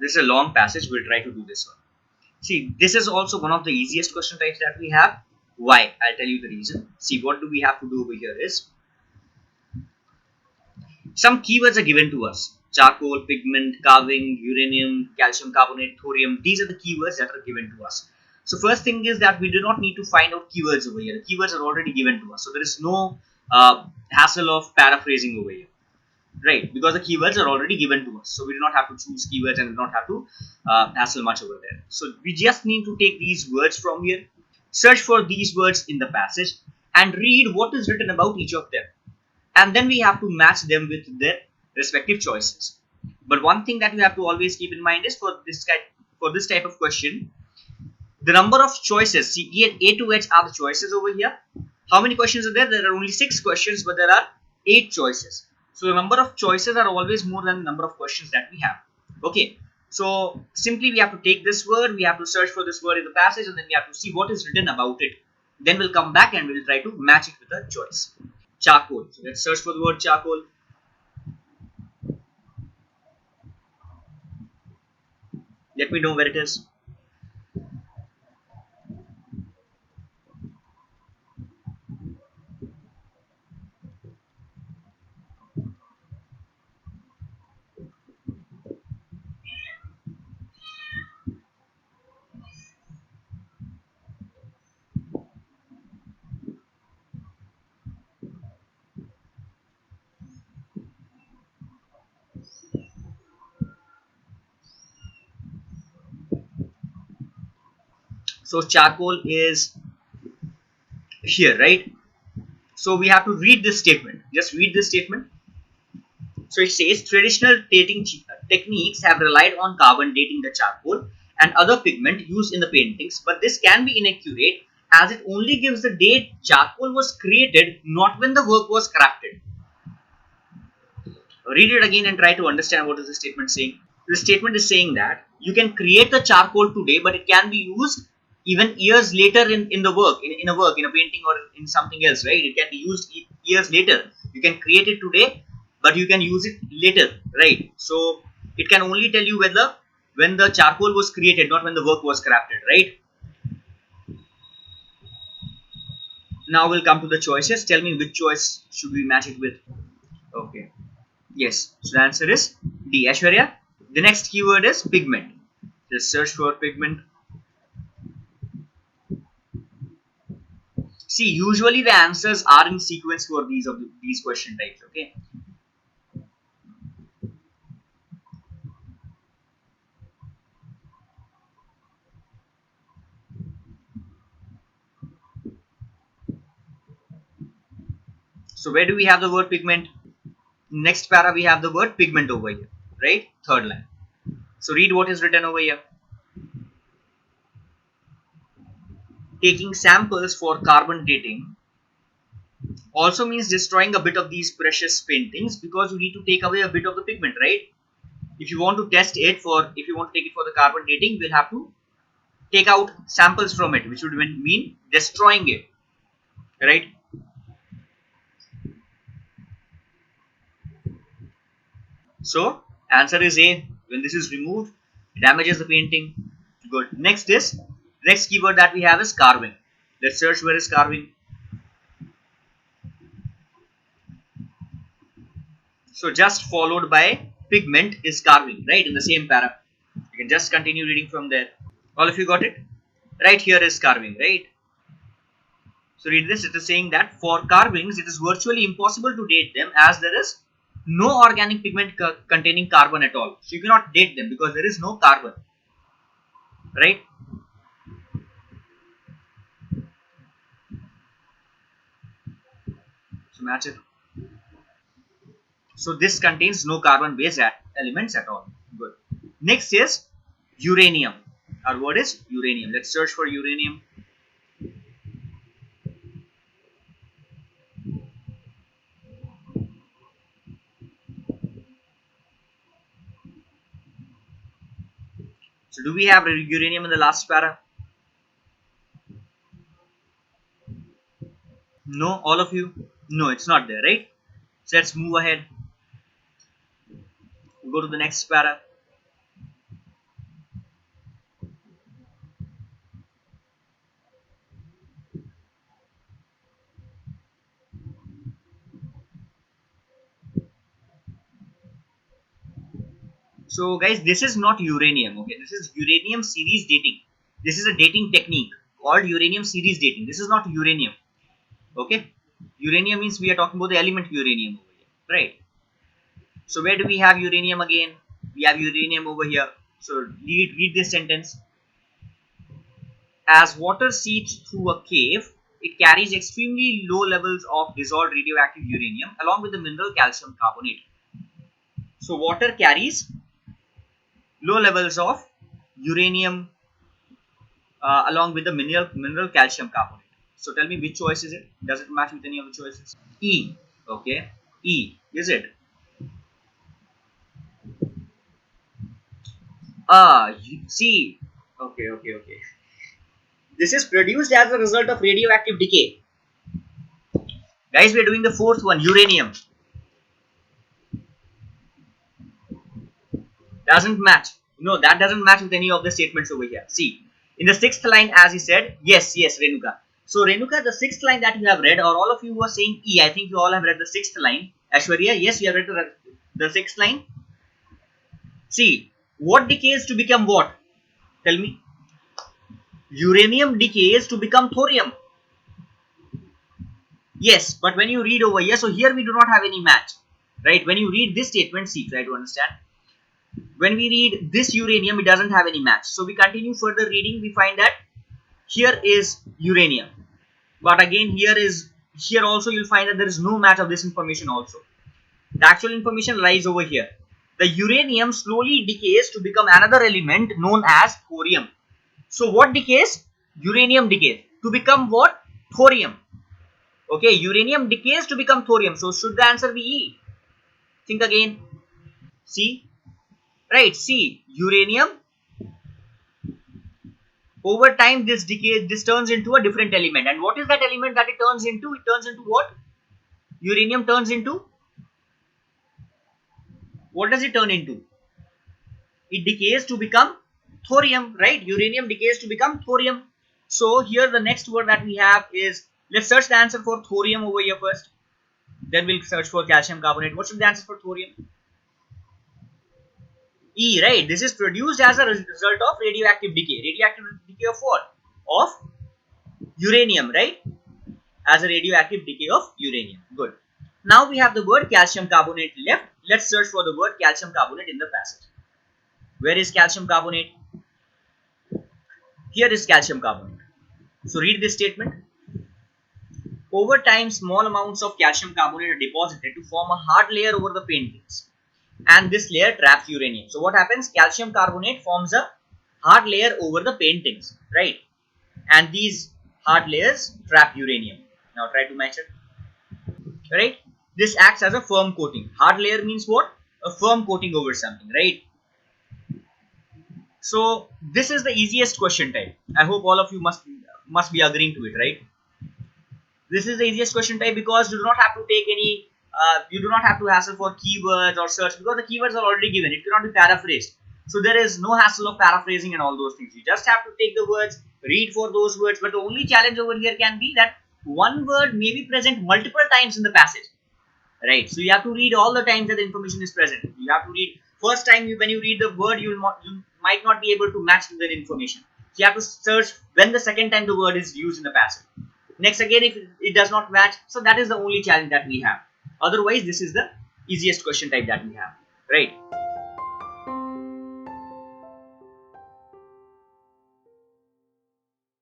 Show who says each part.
Speaker 1: This is a long passage. We'll try to do this one. See, this is also one of the easiest question types that we have. Why? I'll tell you the reason. See, what do we have to do over here is, some keywords are given to us. Charcoal, pigment, carving, uranium, calcium carbonate, thorium. These are the keywords that are given to us. So first thing is that we do not need to find out keywords over here. The keywords are already given to us. So there is no hassle of paraphrasing over here. Right, because the keywords are already given to us, so we do not have to choose keywords and do not have to hassle much over there. So we just need to take these words from here, search for these words in the passage, and read what is written about each of them, and then we have to match them with their respective choices. But one thing that we have to always keep in mind is, for this type of question, the number of choices. See, here A to H are the choices over here. How many questions are there? There are only 6 questions, but there are 8 choices. So the number of choices are always more than the number of questions that we have. Okay, so simply we have to take this word, we have to search for this word in the passage, and then we have to see what is written about it. Then we'll come back and we'll try to match it with a choice. Charcoal. So let's search for the word charcoal. Let me know where it is. So charcoal is here, right? So we have to read this statement. Just read this statement. So it says, traditional dating techniques have relied on carbon dating the charcoal and other pigment used in the paintings, but this can be inaccurate as it only gives the date charcoal was created, not when the work was crafted. Read it again and try to understand what is the statement saying. The statement is saying that you can create the charcoal today, but it can be used even years later in the work, in a painting or in something else, right? It can be used years later. You can create it today, but you can use it later, right? So it can only tell you whether when the charcoal was created, not when the work was crafted, right? Now we'll come to the choices. Tell me which choice should we match it with. Okay. Yes. So the answer is D. Aishwarya. The next keyword is pigment. Just search for pigment. See, usually the answers are in sequence for these question types. Okay. So where do we have the word pigment? Next para we have the word pigment over here, right? Third line. So read what is written over here. Taking samples for carbon dating also means destroying a bit of these precious paintings, because you need to take away a bit of the pigment, right? If you want to test it if you want to take it for the carbon dating, we'll have to take out samples from it, which would mean destroying it, right? So answer is A. When this is removed, it damages the painting. Good. Next keyword that we have is carving. Let's search where is carving. So just followed by pigment is carving, right? In the same para. You can just continue reading from there. All of you got it? Right here is carving, right? So read this. It is saying that for carvings, it is virtually impossible to date them, as there is no organic pigment containing carbon at all. So you cannot date them because there is no carbon, right? So match it. So this contains no carbon based elements at all. Good. Next is uranium. Our word is uranium. Let's search for uranium. So do we have uranium in the last para? No, all of you? No, it's not there, right? So let's move ahead. We'll go to the next para. So guys, this is not uranium. Okay, this is uranium series dating. This is a dating technique called uranium series dating. This is not uranium. Okay, uranium means we are talking about the element uranium over here, right? So where do we have uranium again? We have uranium over here. So read this sentence. As water seeps through a cave, it carries extremely low levels of dissolved radioactive uranium along with the mineral calcium carbonate. So water carries low levels of uranium along with the mineral calcium carbonate. So tell me, which choice is it? Does it match with any of the choices? E. Okay. E. Is it? C. Okay, okay, okay. This is produced as a result of radioactive decay. Guys, we're doing the fourth one, uranium. Doesn't match. No, that doesn't match with any of the statements over here. See, in the sixth line, as he said, yes, Renuka. So, Renuka, the sixth line that you have read, or all of you were saying E, I think you all have read the sixth line. Ashwarya, yes, you have read the sixth line. See, what decays to become what? Tell me. Uranium decays to become thorium. Yes, but when you read over here, so here we do not have any match, right? When you read this statement, see, try to understand. When we read this uranium, it doesn't have any match. So we continue further reading, we find that here is uranium. But again, here also you'll find that there is no match of this information also. The actual information lies over here. The uranium slowly decays to become another element known as thorium. So what decays? Uranium decays to become what? Thorium. Okay, uranium decays to become thorium. So should the answer be E? Think again. C. Right, C. Uranium. Over time, this turns into a different element. And what is that element that it turns into? It turns into what? Uranium turns into? What does it turn into? It decays to become thorium, right? Uranium decays to become thorium. So here the next word that we have is, let's search the answer for thorium over here first. Then we'll search for calcium carbonate. What should the answer for thorium? E, right? This is produced as a result of radioactive decay. Radioactive decay of what? Of uranium, right? As a radioactive decay of uranium. Good. Now we have the word calcium carbonate left. Let's search for the word calcium carbonate in the passage. Where is calcium carbonate? Here is calcium carbonate. So read this statement. Over time, small amounts of calcium carbonate are deposited to form a hard layer over the paintings. And this layer traps uranium. So what happens? Calcium carbonate forms a hard layer over the paintings, right? And these hard layers trap uranium. Now try to match it, right? This acts as a firm coating. Hard layer means what? A firm coating over something, right? So this is the easiest question type. I hope all of you must be agreeing to it, right? This is the easiest question type because you do not have to take any you do not have to hassle for keywords or search, because the keywords are already given. It cannot be paraphrased. So there is no hassle of paraphrasing and all those things. You just have to take the words, read for those words. But the only challenge over here can be that one word may be present multiple times in the passage, right? So you have to read all the times that the information is present. You have to read first time when you read the word, you might not be able to match the information. So you have to search when the second time the word is used in the passage. Next again, if it does not match, so that is the only challenge that we have. Otherwise, this is the easiest question type that we have, right?